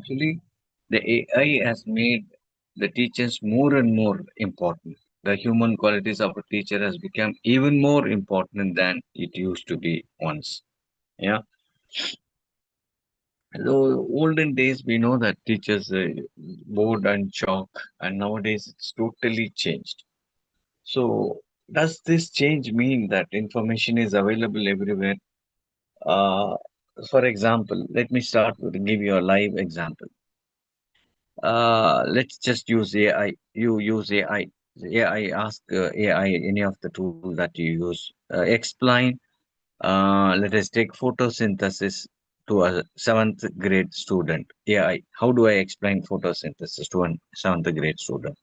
actually, the AI has made the teachers more and more important. The human qualities of a teacher has become even more important than it used to be once. Yeah. So olden days, we know that teachers board and chalk, and nowadays it's totally changed. So does this change mean that information is available everywhere? Uh, for example, let me start with give you a live example. Let's just use AI. You use AI. AI ask AI any of the tool that you use. Explain. Let us take photosynthesis to a seventh grade student. AI. How do I explain photosynthesis to a seventh grade student?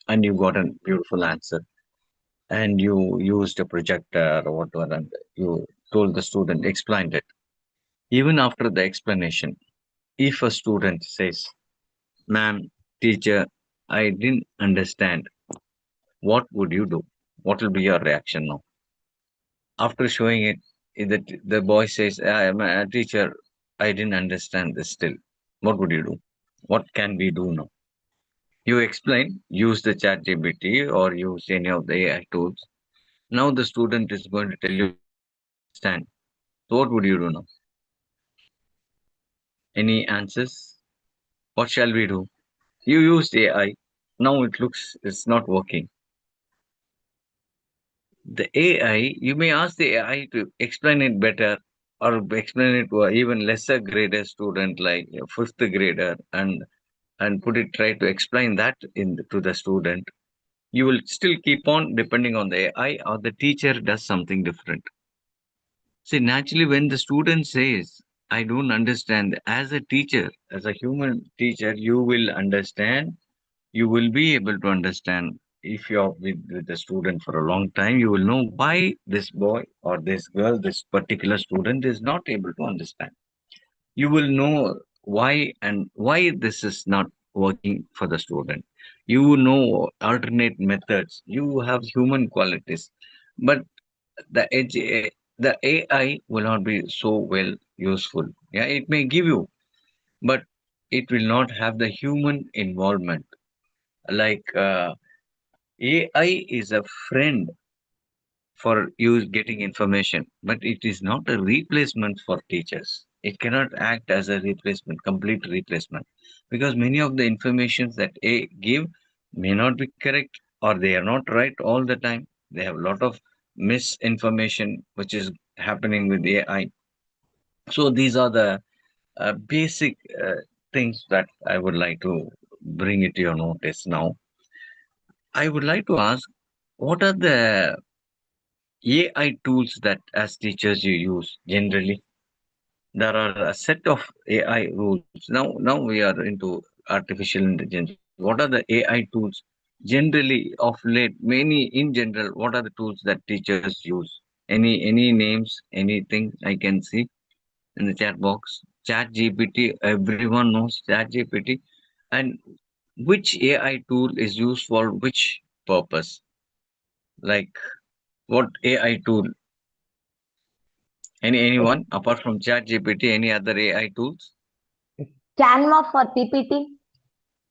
And you got a beautiful answer. And you used a projector or whatever, and you told the student, explained it. Even after the explanation, if a student says, "Ma'am, teacher, I didn't understand," what would you do? What will be your reaction now? After showing it, if the boy says, Teacher, I didn't understand this still." What would you do? What can we do now? You explain, use the chat GPT or use any of the AI tools. Now the student is going to tell you, I didn't understand. So what would you do now? Any answers? What shall we do? You used AI. Now it looks it's not working. The AI, you may ask the AI to explain it better or explain it to a even lesser grader student like a fifth grader, and put it try to explain that to the student. You will still keep on depending on the AI or the teacher does something different. See, naturally, when the student says, I don't understand, as a teacher, as a human teacher, you will understand, you will be able to understand. If you're with the student for a long time, you will know why this boy or this girl, this particular student is not able to understand. You will know why and why this is not working for the student. You know alternate methods. You have human qualities, but the the AI will not be so well useful. Yeah, it may give you, but it will not have the human involvement. Like AI is a friend for you getting information, but it is not a replacement for teachers. It cannot act as a replacement, complete replacement, because many of the informations that A give may not be correct or they are not right all the time. They have a lot of misinformation which is happening with AI. So these are the basic things that I would like to bring it to your notice now. I would like to ask, what are the AI tools that as teachers you use generally? There are a set of AI rules. Now we are into artificial intelligence. What are the AI tools generally of late? Many in general, what are the tools that teachers use? Any names, anything I can see in the chat box? Chat GPT, everyone knows Chat GPT. And which AI tool is used for which purpose? Like what AI tool? Anyone apart from Chat GPT, any other AI tools? Canva for PPT.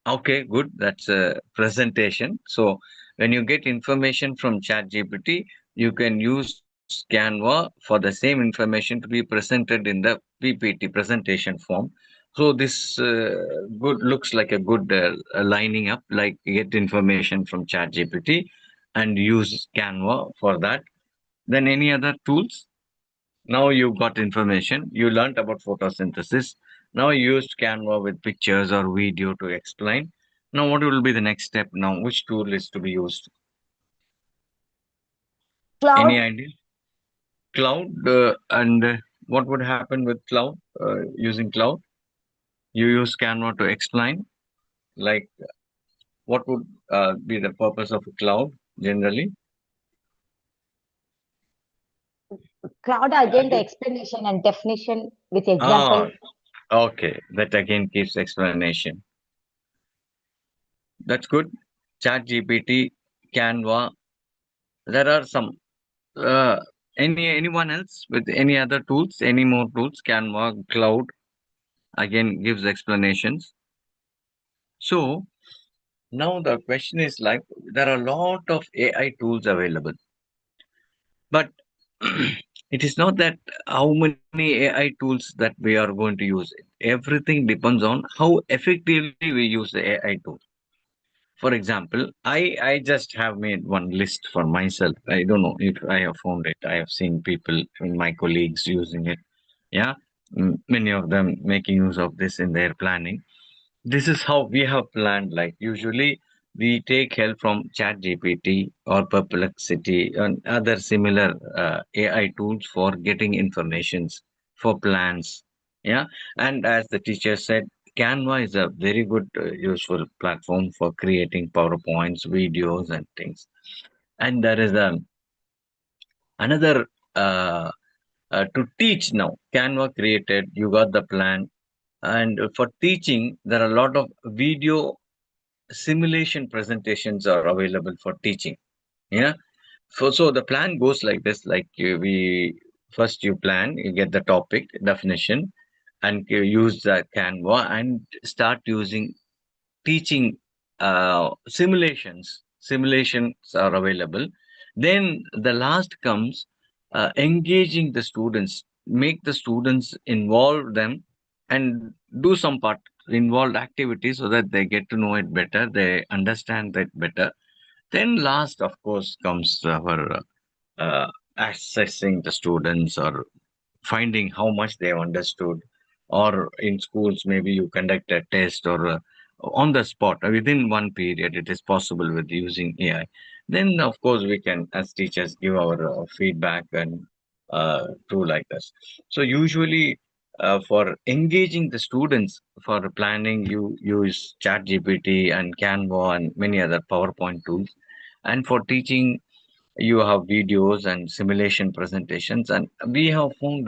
Okay, good. That's a presentation. So when you get information from Chat GPT, you can use Canva for the same information to be presented in the PPT presentation form. So this good looks like a good lining up, like get information from Chat GPT and use Canva for that. Then any other tools? Now you got information. You learned about photosynthesis. Now you used Canva with pictures or video to explain. Now what will be the next step now? Which tool is to be used? Any Cloud. idea? Cloud and what would happen with cloud using cloud? You use Canva to explain. Like what would be the purpose of a cloud generally? Cloud again the explanation and definition with Ah, example. okay. That again gives explanation. That's good. Chat GPT, Canva. There are some. Anyone else with any other tools? Any more tools? Canva, Cloud. again gives explanations. So now the question is like there are a lot of AI tools available, but it is not that how many AI tools that we are going to use. Everything depends on how effectively we use the AI tool. For example, I just have made one list for myself. I don't know if I have found it. I have seen people, my colleagues using it. Yeah, many of them making use of this in their planning. This is how we have planned. Like usually, we take help from ChatGPT or Perplexity and other similar AI tools for getting informations for plans. Yeah, and as the teacher said, Canva is a very good, useful platform for creating PowerPoints, videos, and things. And there is another to teach now. Canva created. You got the plan, and for teaching, there are a lot of video simulation presentations are available for teaching. Yeah. So the plan goes like this: like we first you plan, you get the topic definition, and you use the Canva and start using teaching simulations. Simulations are available. Then the last comes engaging the students, make the students involve them, and do some part involved activities so that they get to know it better, they understand it better. Then last, of course, comes our uh, assessing the students or finding how much they have understood. Or in schools, maybe you conduct a test or on the spot within one period, it is possible with using AI. Then, of course, we can, as teachers, give our feedback and do like this. So, usually, for engaging the students for planning, you use ChatGPT and Canva and many other PowerPoint tools. And for teaching, you have videos and simulation presentations. And we have found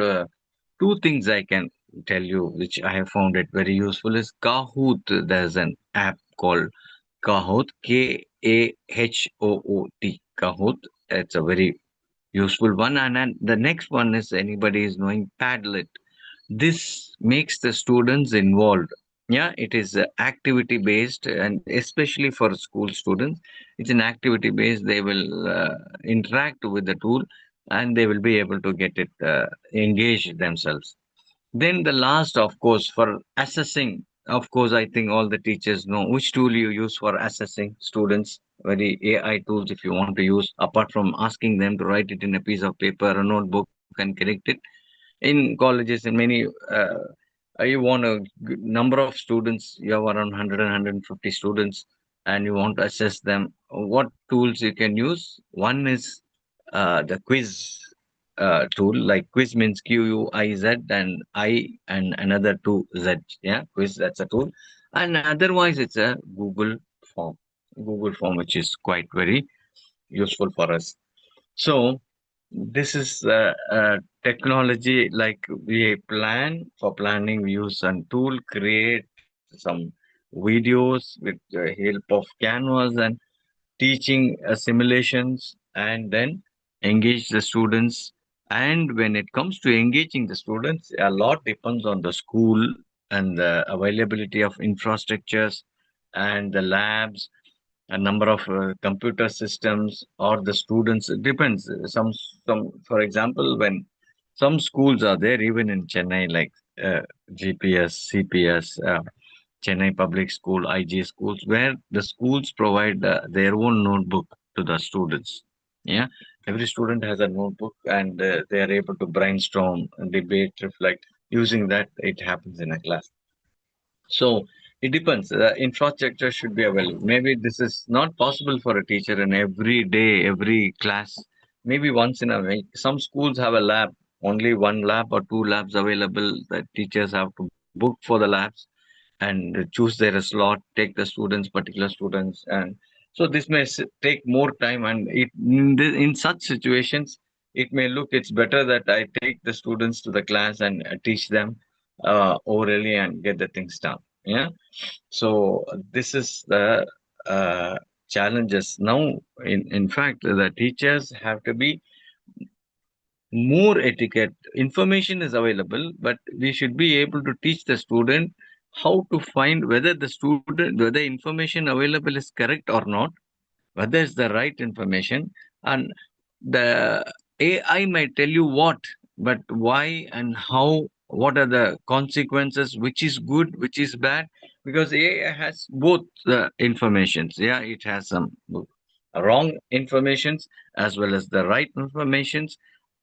two things I can tell you, which I have found it very useful is Kahoot. There's an app called Kahoot, Kahoot. Kahoot. It's a very useful one. And the next one is anybody is knowing Padlet. This makes the students involved. Yeah, it is activity based, and especially for school students, it's an activity based. They will interact with the tool, and they will be able to get it engaged themselves. Then the last, of course, for assessing. Of course, I think all the teachers know which tool you use for assessing students. Very AI tools, if you want to use, apart from asking them to write it in a piece of paper or notebook and correct it. In colleges, in many, you want a number of students. You have around 100 students, and you want to assess them. What tools you can use? One is the quiz tool. Like quiz means QUIZ and I and another two Z. Yeah, quiz, that's a tool. And otherwise, it's a Form. Google Form, which is quite very useful for us. So this is technology. Like we plan for planning, we use some tool, create some videos with the help of Canvas and teaching simulations, and then engage the students. And when it comes to engaging the students, a lot depends on the school and the availability of infrastructures and the labs, a number of computer systems or the students. It depends. Some, for example, when some schools are there, even in Chennai, like GPS, CPS, Chennai Public School, IG schools, where the schools provide their own notebook to the students. Yeah, every student has a notebook, and they are able to brainstorm, debate, reflect. Using that, it happens in a class. So it depends. The infrastructure should be available. Maybe this is not possible for a teacher in every day, every class. Maybe once in a week. Some schools have a lab, only one lab or two labs available. The teachers have to book for the labs and choose their slot, take the students, particular students, and so this may take more time. And in such situations, it may look it's better that I take the students to the class and teach them orally and get the things done. Yeah. So this is the uh, challenges now. In fact, the teachers have to be more etiquette. Information is available, but we should be able to teach the student how to find whether information available is correct or not, whether it's the right information. And the AI might tell you what, but why and how, what are the consequences, which is good, which is bad, because AI has both the informations. Yeah, it has some wrong informations as well as the right informations,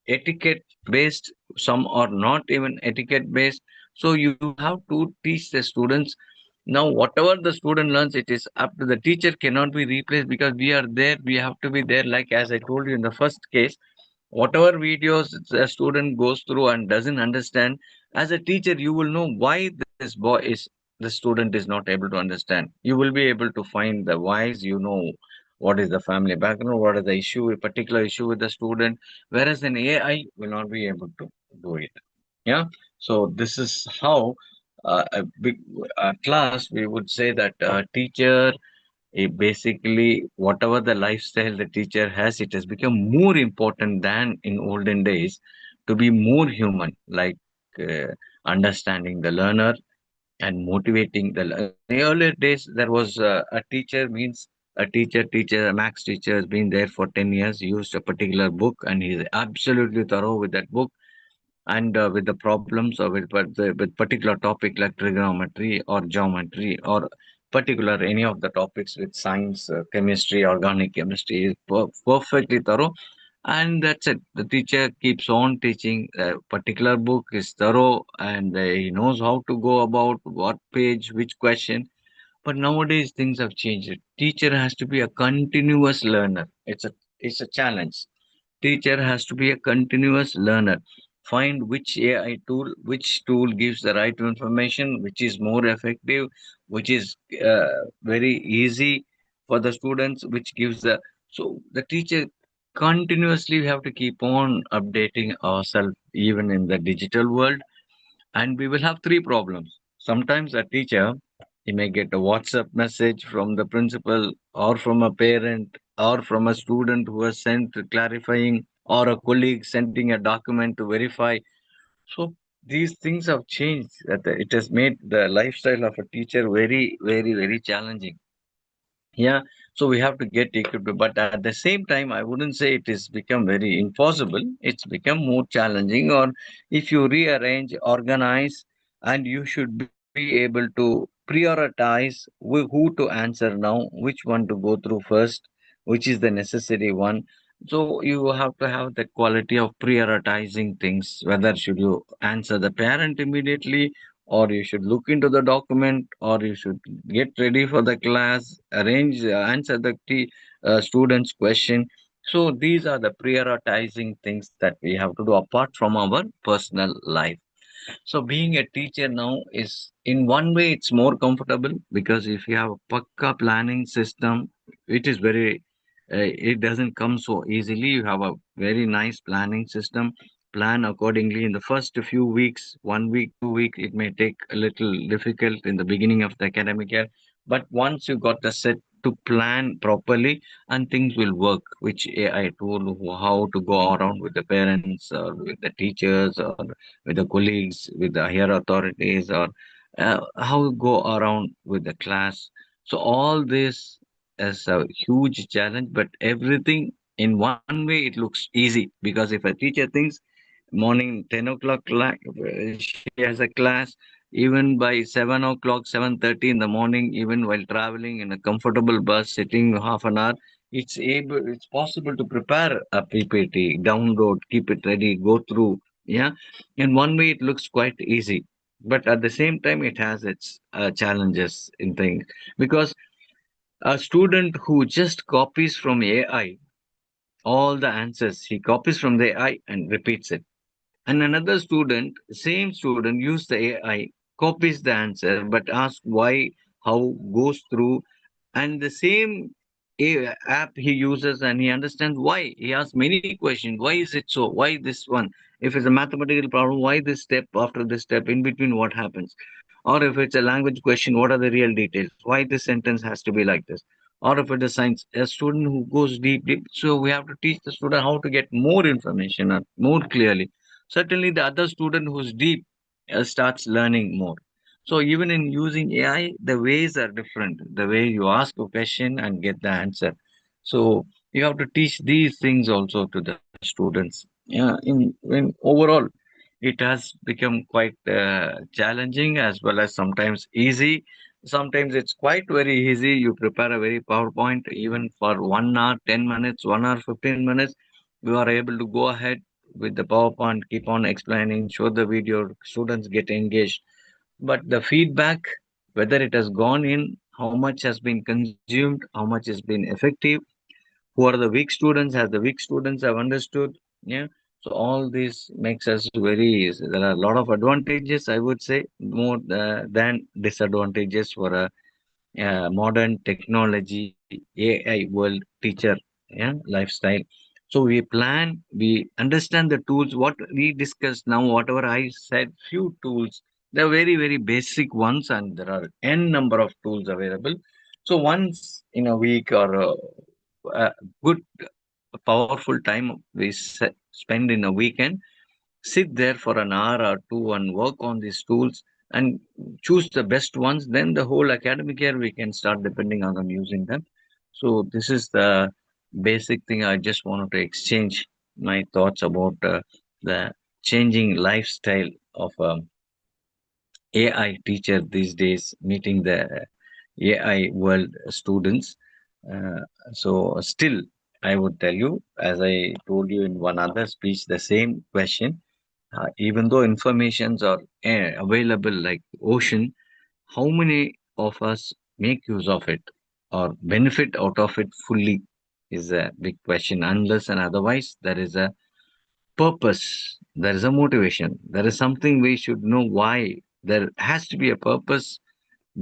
etiquette based, some are not even etiquette based. So you have to teach the students. Now whatever the student learns, it is up to the teacher, cannot be replaced, because we are there, we have to be there. Like as I told you in the first case, whatever videos a student goes through and doesn't understand, as a teacher you will know why the student is not able to understand. You will be able to find the whys, what is the family background, what is the issue, a particular issue with the student, whereas an AI will not be able to do it. Yeah. So this is how a big class, we would say that teacher, basically whatever the lifestyle the teacher has, it has become more important than in olden days, to be more human, like uh, understanding the learner and motivating in the earlier days there was a teacher means a max teacher has been there for 10 years, used a particular book and he's absolutely thorough with that book, and with the problems or with particular topic like trigonometry or geometry or particular any of the topics with science, chemistry, organic chemistry is perfectly thorough. And that's it, the teacher keeps on teaching. A particular book is thorough, and he knows how to go about what page, which question. But nowadays things have changed. Teacher has to be a continuous learner. It's a challenge. Teacher has to be a continuous learner. Find which tool gives the right information, which is more effective, which is very easy for the students, which gives the. So the teacher continuously, we have to keep on updating ourselves even in the digital world. And we will have three problems. Sometimes a teacher, he may get a WhatsApp message from the principal or from a parent or from a student who has sent clarifying, or a colleague sending a document to verify. So these things have changed. That it has made the lifestyle of a teacher very, very, very challenging. Yeah, so we have to get equipped, but at the same time I wouldn't say it is become very impossible. It's become more challenging. Or if you rearrange, organize, and you should be able to prioritize who to answer now, which one to go through first, which is the necessary one. So you have to have the quality of prioritizing things, whether should you answer the parent immediately, or you should look into the document, or you should get ready for the class, arrange, answer the student's question. So these are the prioritizing things that we have to do apart from our personal life. So being a teacher now is, in one way, it's more comfortable, because if you have a pakka planning system, it is very, it doesn't come so easily. You have a very nice planning system, plan accordingly. In the first few weeks, 1 week, 2 weeks, it may take a little difficult in the beginning of the academic year. But once you got the set to plan properly, and things will work, which I told you how to go around with the parents or with the teachers or with the colleagues, with the higher authorities, or how we go around with the class. So all this is a huge challenge, but everything in one way it looks easy, because if a teacher thinks morning 10 o'clock she has a class, even by 7 o'clock, 7:30 in the morning, even while traveling in a comfortable bus sitting half an hour, it's possible to prepare a PPT, download, keep it ready, go through. Yeah, in one way it looks quite easy, but at the same time it has its challenges in things, because a student who just copies from AI all the answers, he copies from the AI and repeats it. And another student, same student, use the AI, copies the answer, but asks why, how, goes through, and the same app he uses, and he understands why. He asks many questions. Why is it so? Why this one? If it's a mathematical problem, why this step after this step? In between, what happens? Or if it's a language question, what are the real details? Why this sentence has to be like this? or if it is science, a student who goes deep. So we have to teach the student how to get more information and more clearly. Certainly, the other student who's deep starts learning more. So even in using AI, the ways are different. The way you ask a question and get the answer. So you have to teach these things also to the students. Yeah, in overall, it has become quite challenging as well as sometimes easy. Sometimes it's quite very easy. You prepare a very PowerPoint even for 1 hour, 10 minutes, 1 hour, 15 minutes. You are able to go ahead with the PowerPoint, keep on explaining, show the video, students get engaged. But the feedback, whether it has gone in, how much has been consumed, how much has been effective, who are the weak students, has the weak students have understood. Yeah. So all this makes us very, there are a lot of advantages, I would say, more than disadvantages for a modern technology AI world teacher, yeah, lifestyle. So we plan, we understand the tools, what we discussed now, whatever I said, few tools, they're very, very basic ones, and there are n number of tools available. So once in a week or a good, powerful time we spend in a weekend, sit there for an hour or two and work on these tools and choose the best ones, then the whole academic year we can start depending on them, using them. So this is the basic thing. I just wanted to exchange my thoughts about the changing lifestyle of AI teacher these days, meeting the AI world students. Uh, so still, I would tell you, as I told you in one other speech, the same question. Even though informations are available like ocean, how many of us make use of it or benefit out of it fully is a big question. Unless and otherwise, there is a purpose, there is a motivation, there is something we should know why. There has to be a purpose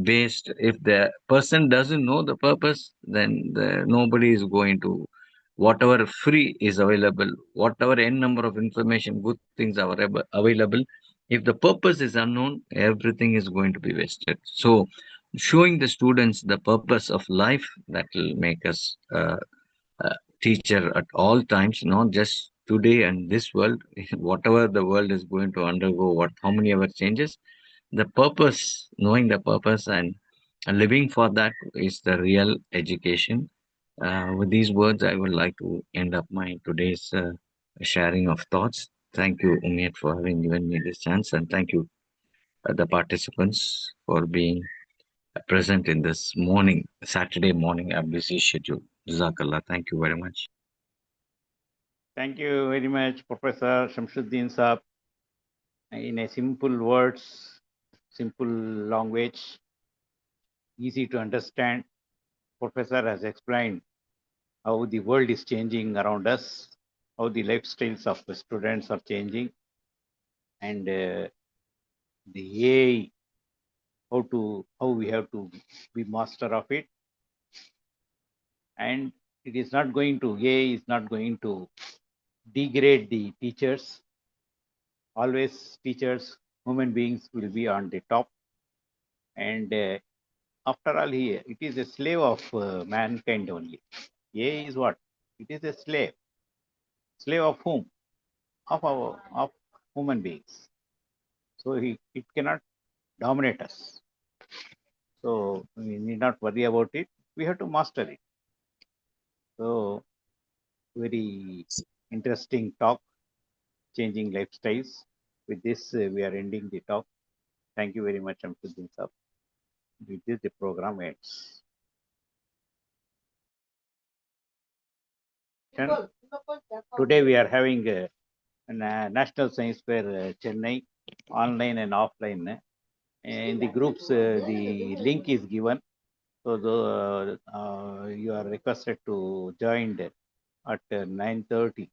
based. If the person doesn't know the purpose, then nobody is going to, whatever free is available, whatever n number of information, good things are available, if the purpose is unknown, everything is going to be wasted. So showing the students the purpose of life, that will make us uh, teacher at all times, not just today and this world. Whatever the world is going to undergo, what how many ever changes, the purpose, knowing the purpose and living for that is the real education. With these words, I would like to end up my today's sharing of thoughts. Thank you, Umaid, for having given me this chance, and thank you, the participants, for being present in this morning, Saturday morning, a busy schedule. Jazakallah. Thank you very much. Thank you very much, Professor Shamsuddin Saab. In a simple words, simple language, easy to understand, Professor has explained how the world is changing around us, how the lifestyles of the students are changing, and the AI, how we have to be master of it. And it is not going to, AI is not going to degrade the teachers. Always teachers, human beings will be on the top. And after all, it is a slave of mankind only. AI is what? It is a slave. Slave of whom? Of human beings. So it cannot dominate us. So we need not worry about it. We have to master it. So very interesting talk, changing lifestyles. With this, we are ending the talk. Thank you very much, Shamsuddin Saab. With this, the program ends. Today we are having a National Science Fair Chennai, online and offline. In the groups, the link is given. So you are requested to join at 9:30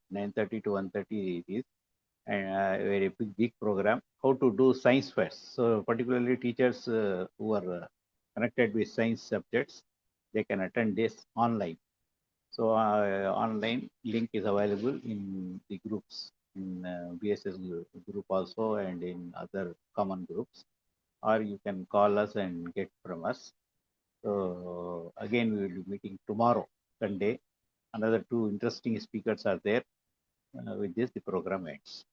to 1:30 it is, and a very big program. How to do science fairs. So particularly teachers who are connected with science subjects, they can attend this online. So online link is available in the groups, in BSS group also, and in other common groups, or you can call us and get from us. So again, we will be meeting tomorrow, Sunday. Another two interesting speakers are there. With this, the program ends.